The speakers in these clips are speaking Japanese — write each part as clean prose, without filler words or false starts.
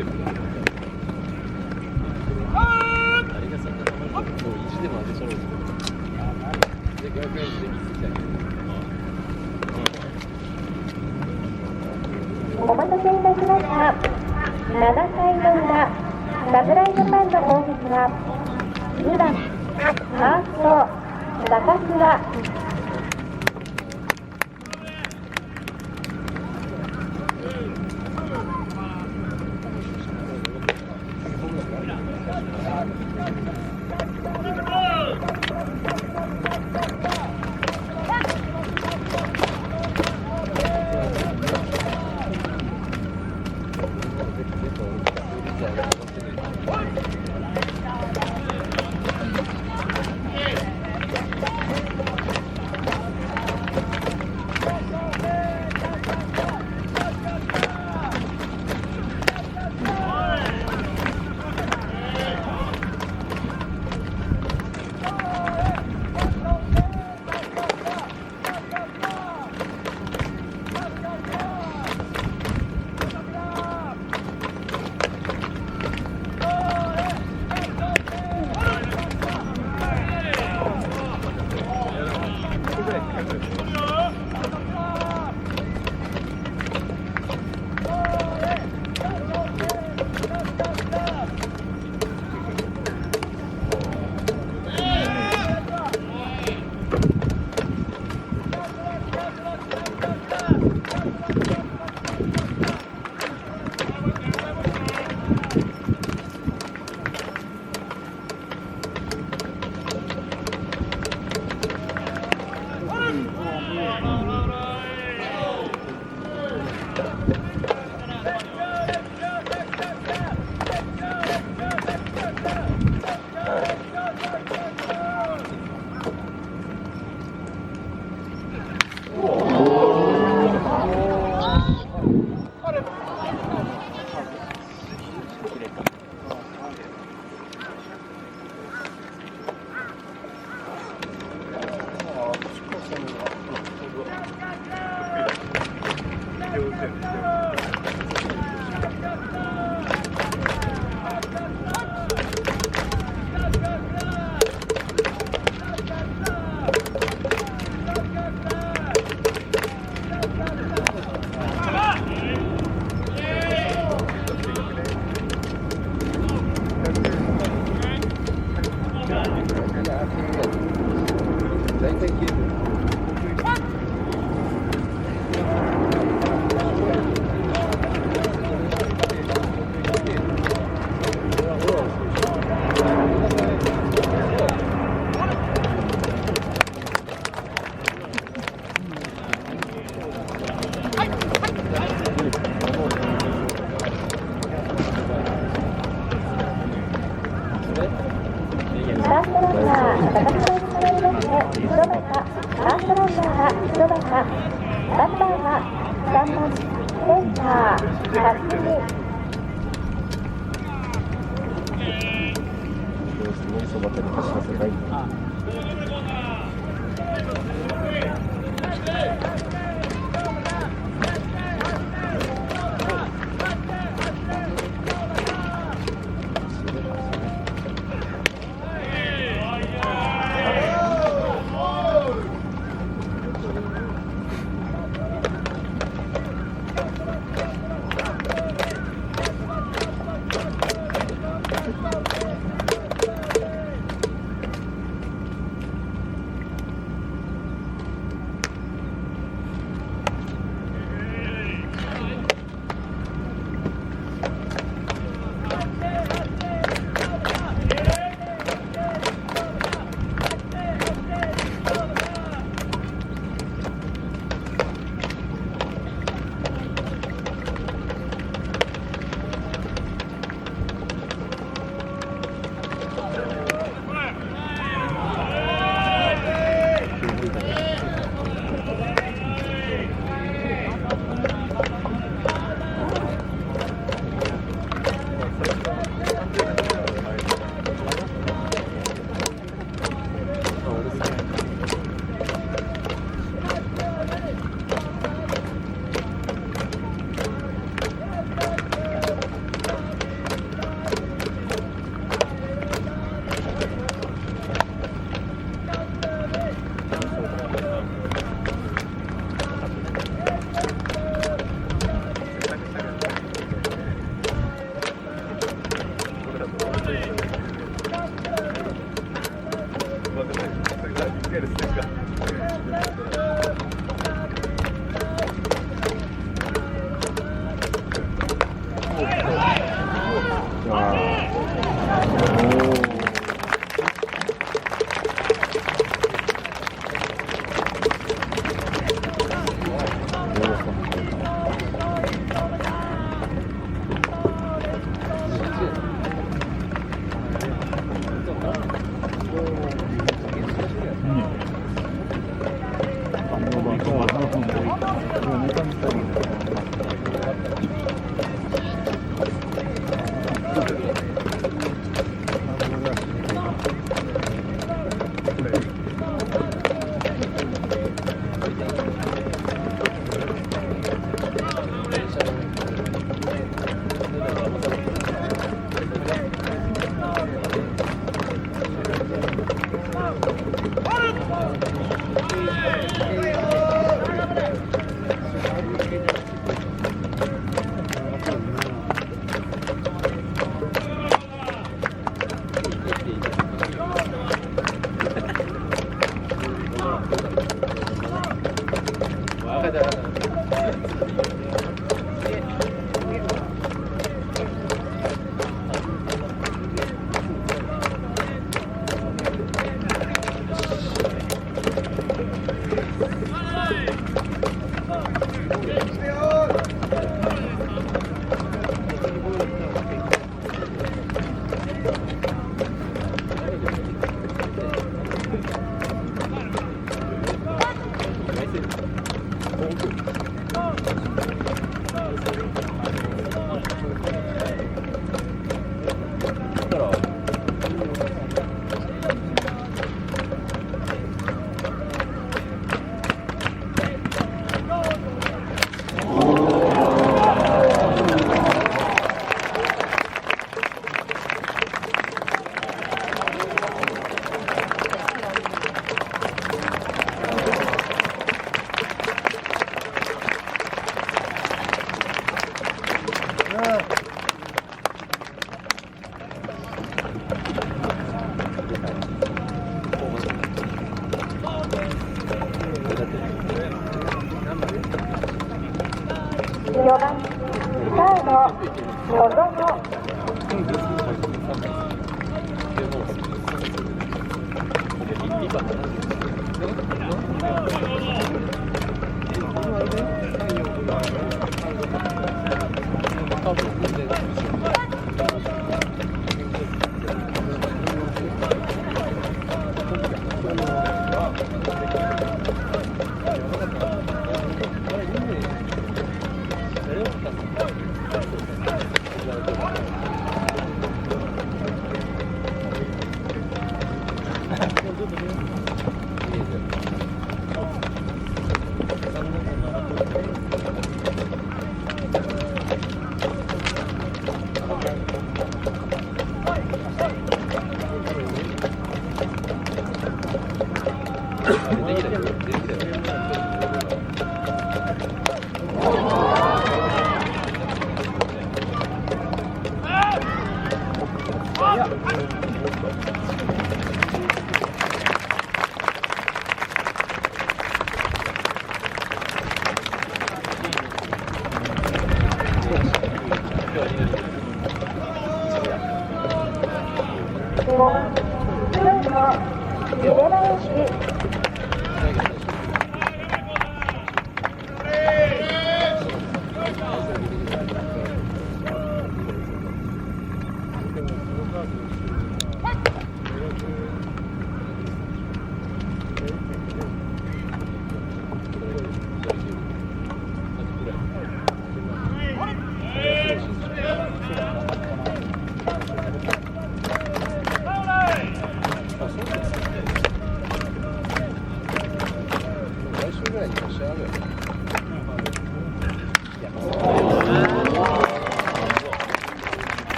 お待たせいたしました。7回の裏、侍ジャパンの攻撃は2番ファースト高倉。4番サード小園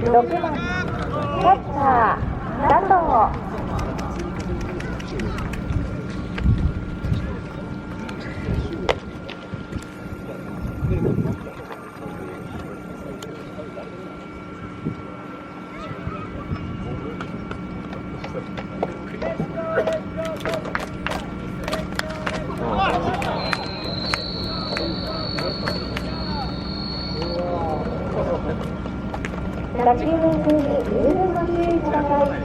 6番キャッチャー佐藤打球練習に十分ご注意ください。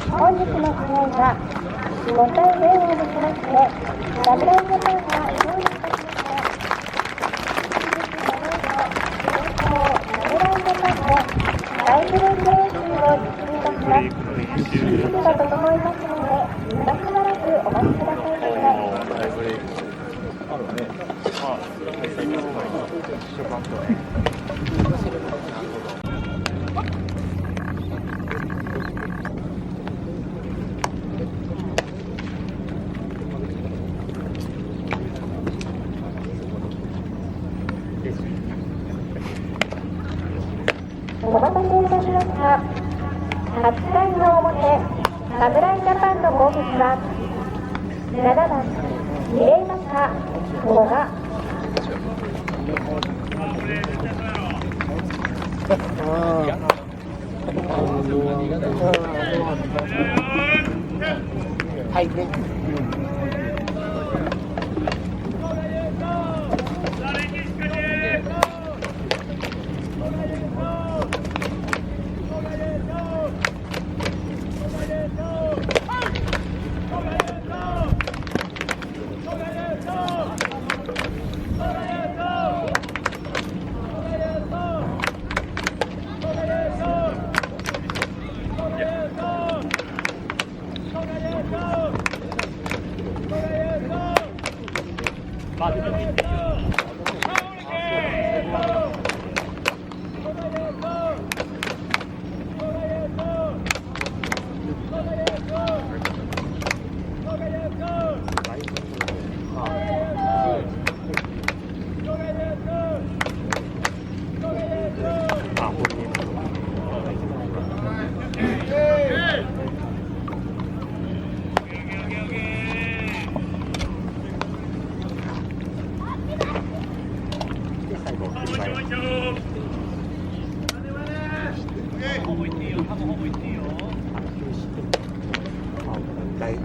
本日の試合は5対0をもちまして侍ジャパンが勝利いたしました。侍ジャパンでタイブレーク練習を実施いたします。指示が整いますので今しばらくお待ちくださいませ。お待たせいたしました。8回の表、侍ジャパンの攻撃は7番二塁打者古賀。はいね。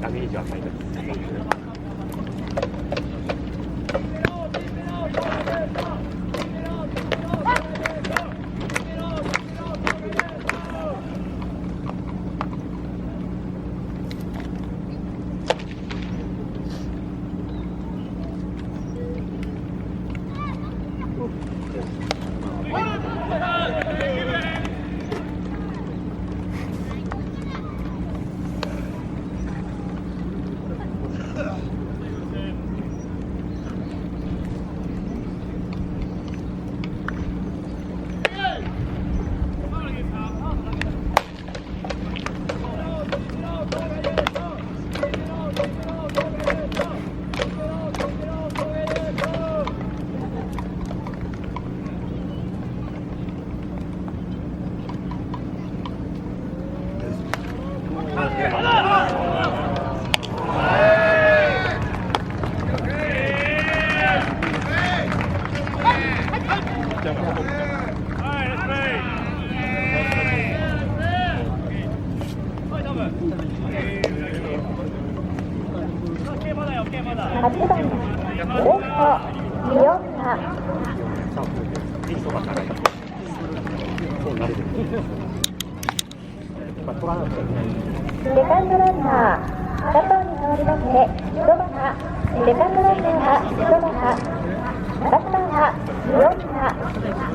ダメージは与えたい。セカンドランナー佐藤に代わりまして1番セカンドランナーは1番バッターは4番セ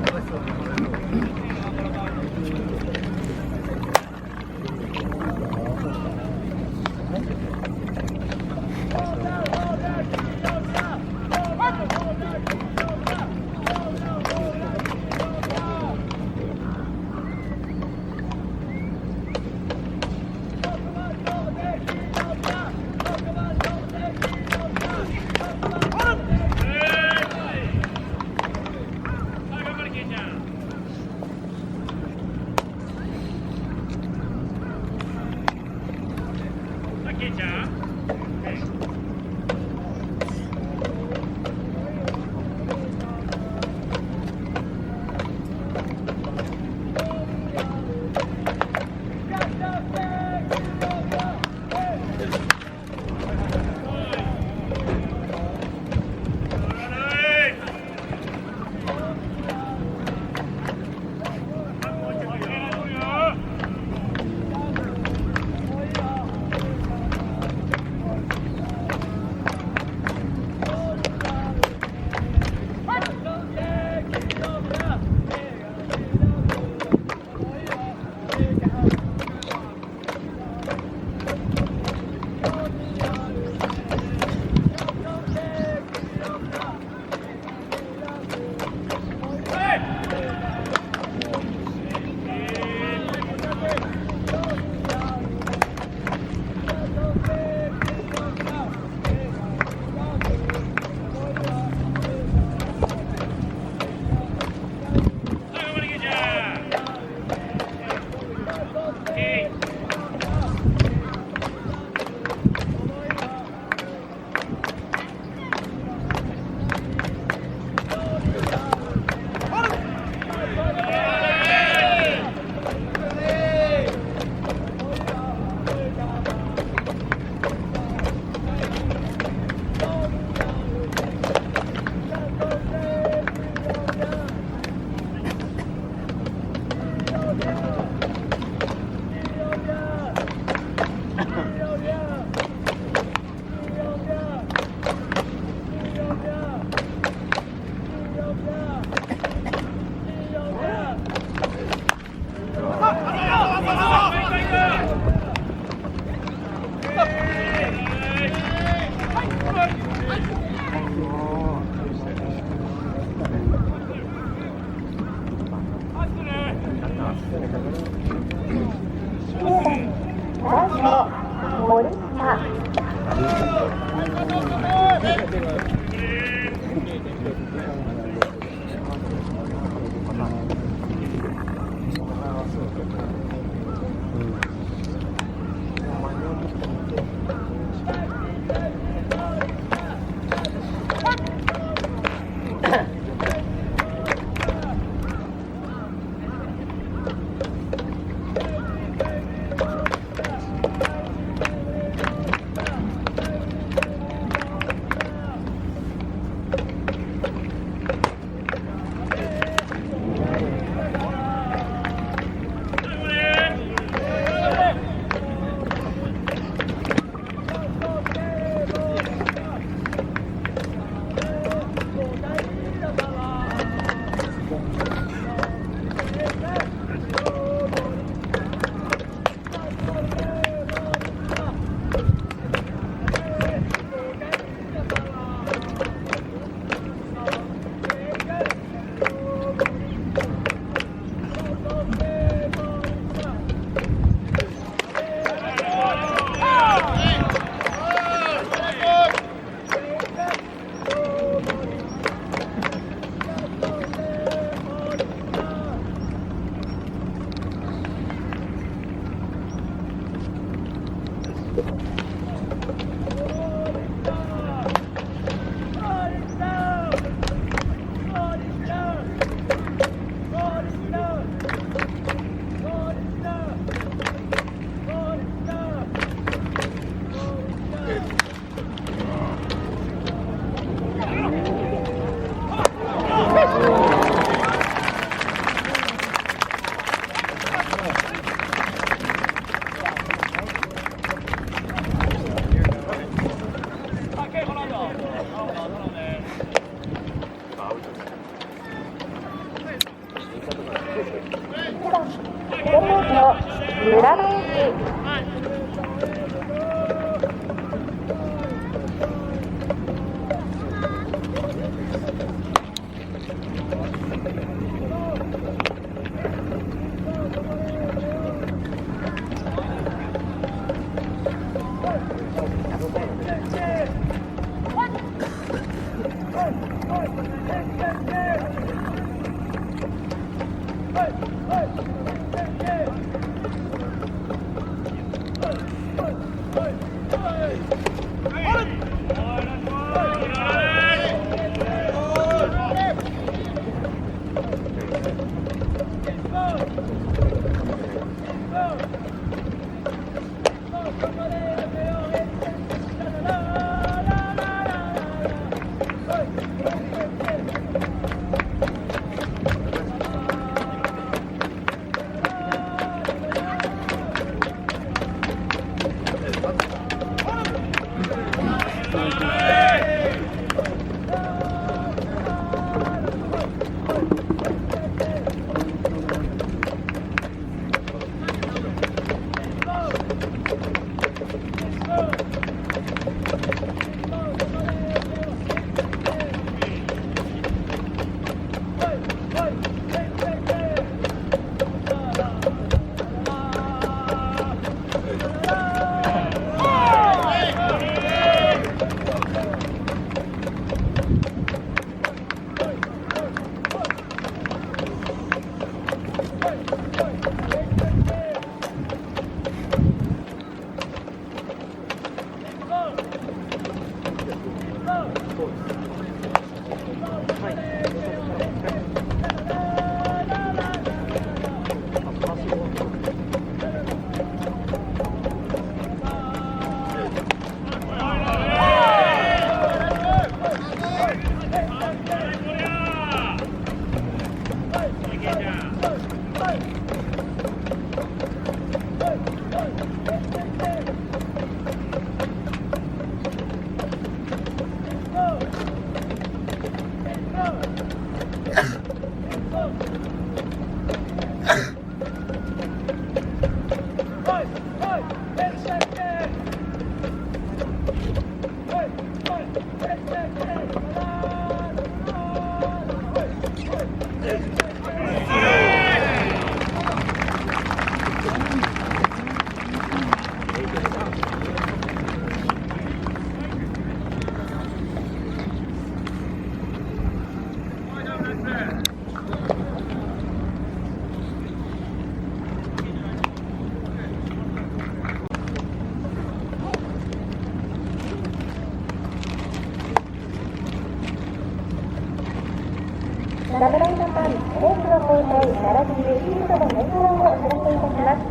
侍ジャパン、レースの交代並びにシートの変更をお知らせいたします。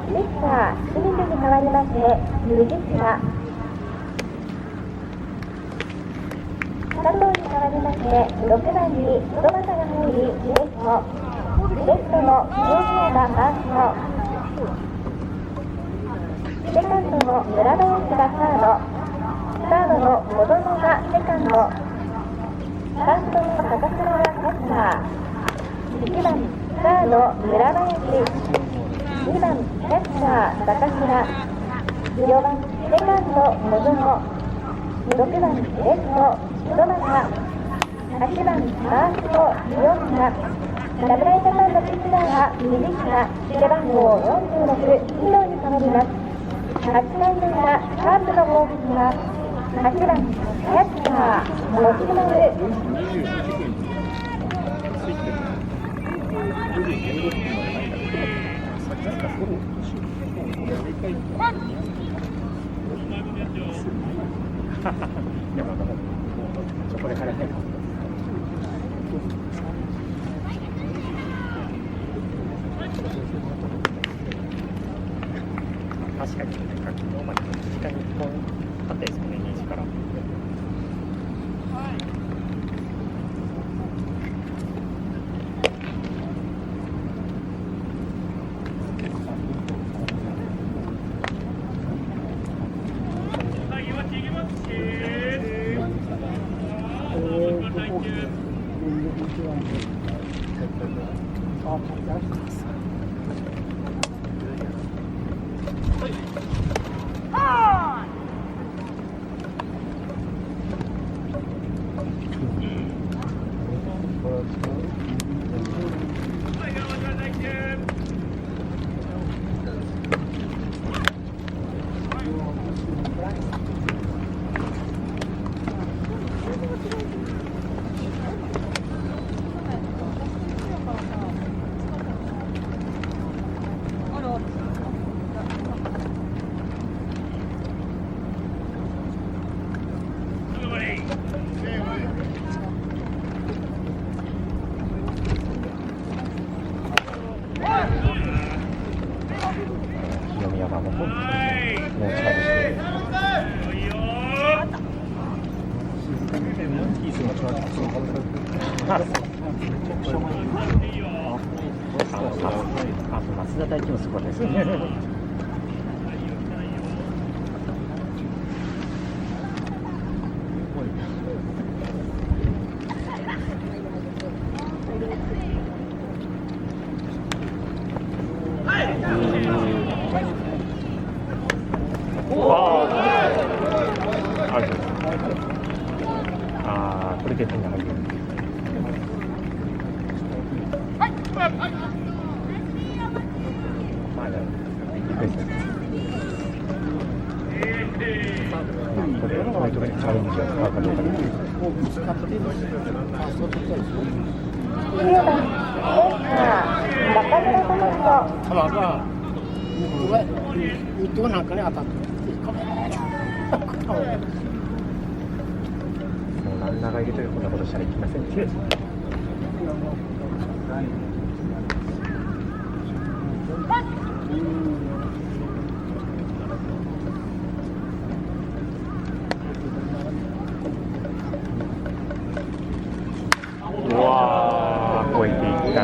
ミスター清水に代わりまして藤島、佐藤に代わりまして6番に戸俣が入りレフトの清宮がファースト、セカンドの村林がサードの小園がセカンド、ファーストの高倉がキャッチャー、1番サード村林、2番キャッチャー高倉、4番セカンド小園、6番レフト戸俣、8番ファースト清宮、侍ジャパンのピッチャーは右下背番号46伊藤に変わります。8回の裏カープの攻撃は8番キャッチャー持丸、これからね。確かに、昨日まで時間に1本あったですよね、2時から。もうチャージして。いつもチャージして。あと松田大輝もすごかったですね。これで点が入る。これこういうところにチャレンジを使うかどうかです。ただがどうなんかね当たってもうランナーがいるというこんなことしたらいけませんっていう。うわー、超えていった。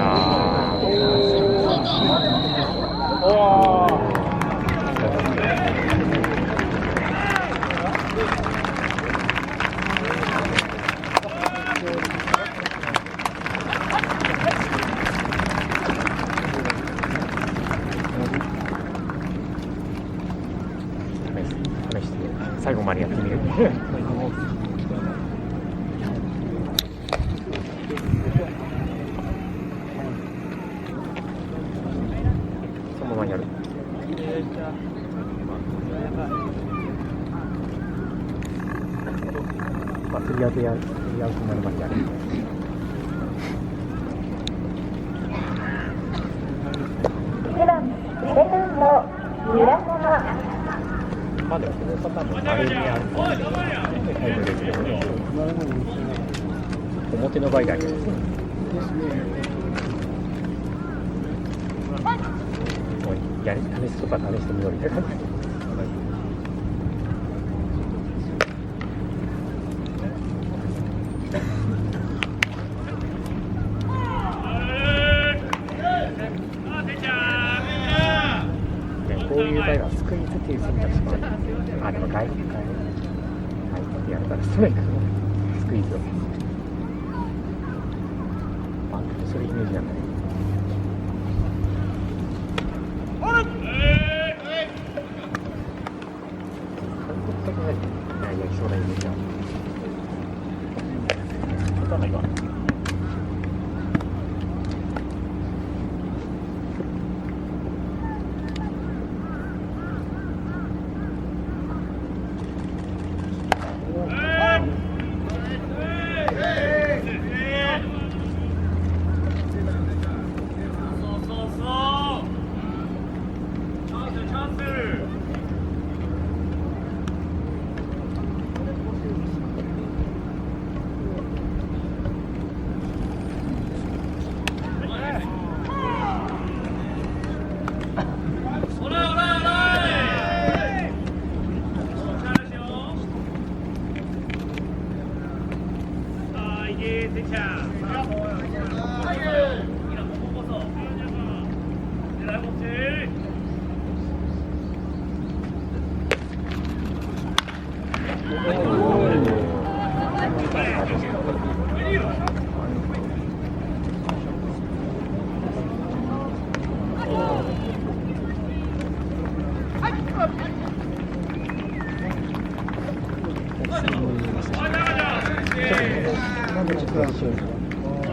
試して最後までやってみる。そのままやる。まあ、釣り合うとやる、釣り合うとなるまでやる。1番セカンド村山。まあでもこのパターンも丸にあるタイプですけどね。表の場合だけですね。もう試すとか試してみようみたいな感じ。こういう場合はスクイズっていう選択肢もある。でも外国からやるからストライクのスクイズをそういうイメージなんだね。韓国的なやりそうなイメージだ。わかんないか。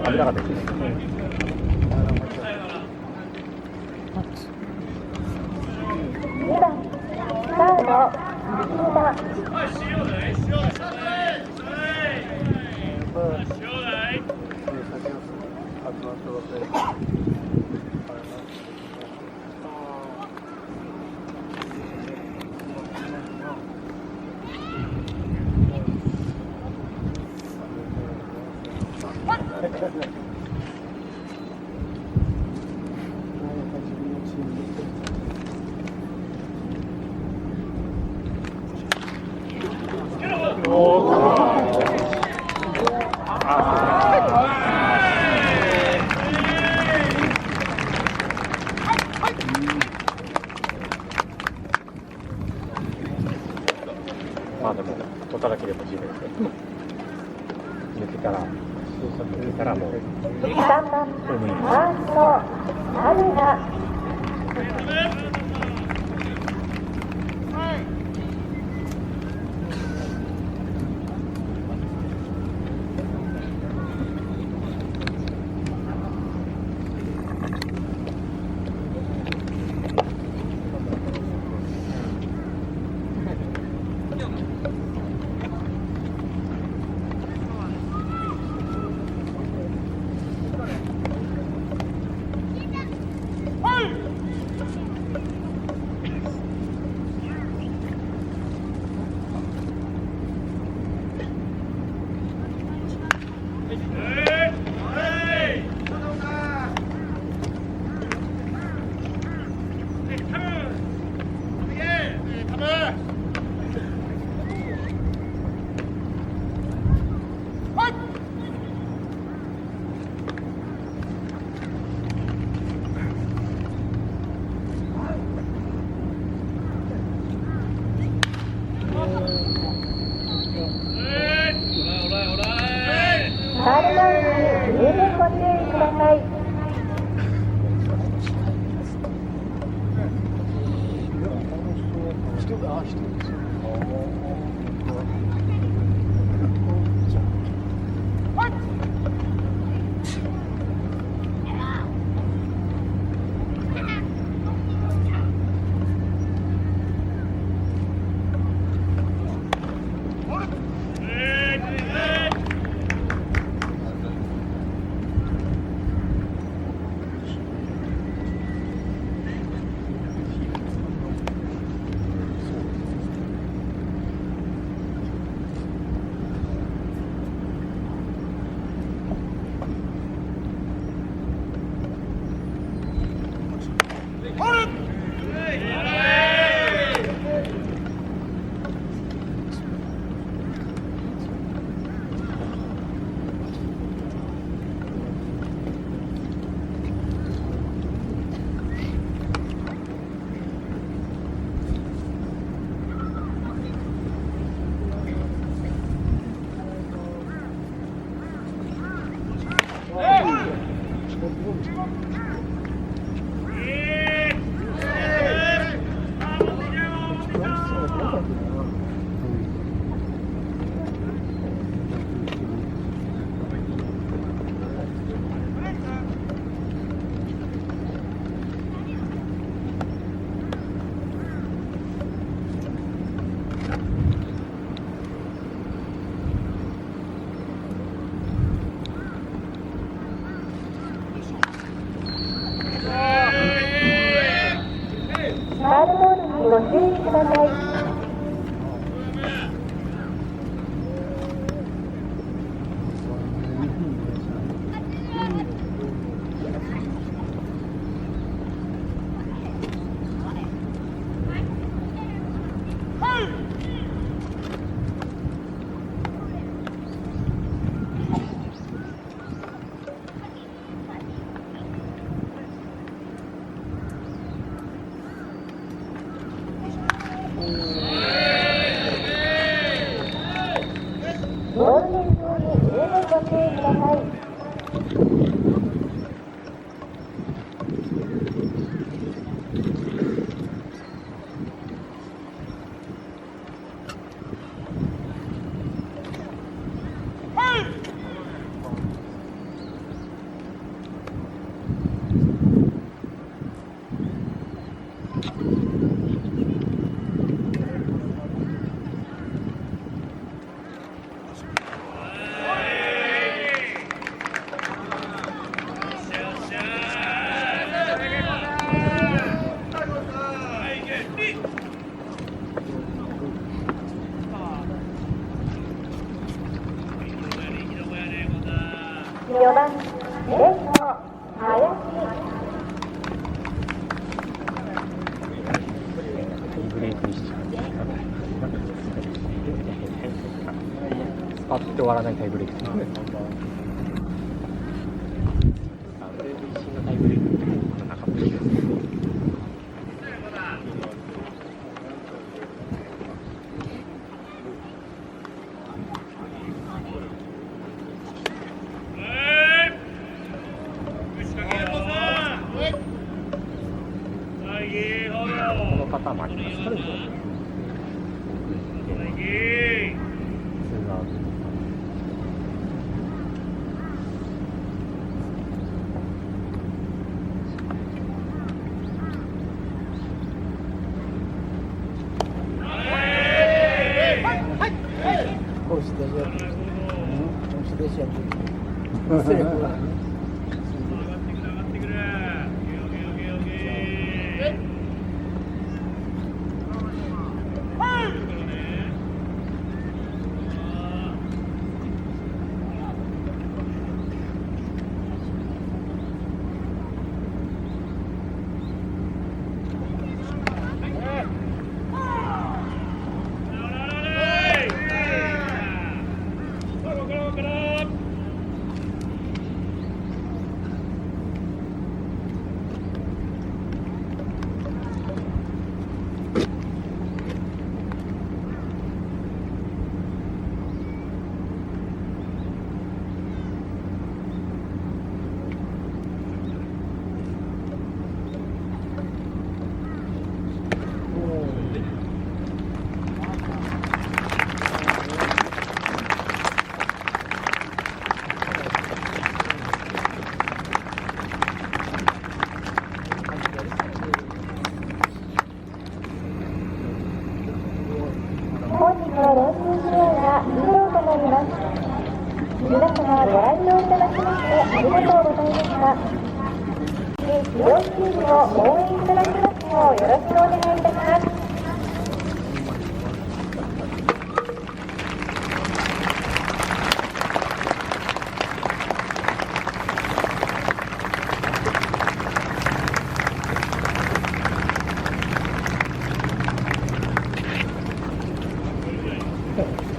危なかったですね。2番サード西田。こまあでも取っただけでも十分ですね。抜けたらもう3番ファースト春田。ファウルボールに十分ご注意ください。ファウルボールにご注意ください。ボールの上に十分ご注意ください。4番レフト林。ブレイクにしちゃう。スパッと終わらないタイブレイク。タイブレイクってこの中もいいですね。本日の練習試合は以上となります。皆様ご来場いただきましてありがとうございました。両チームを応援いただきますようよろしくお願いいたします。そう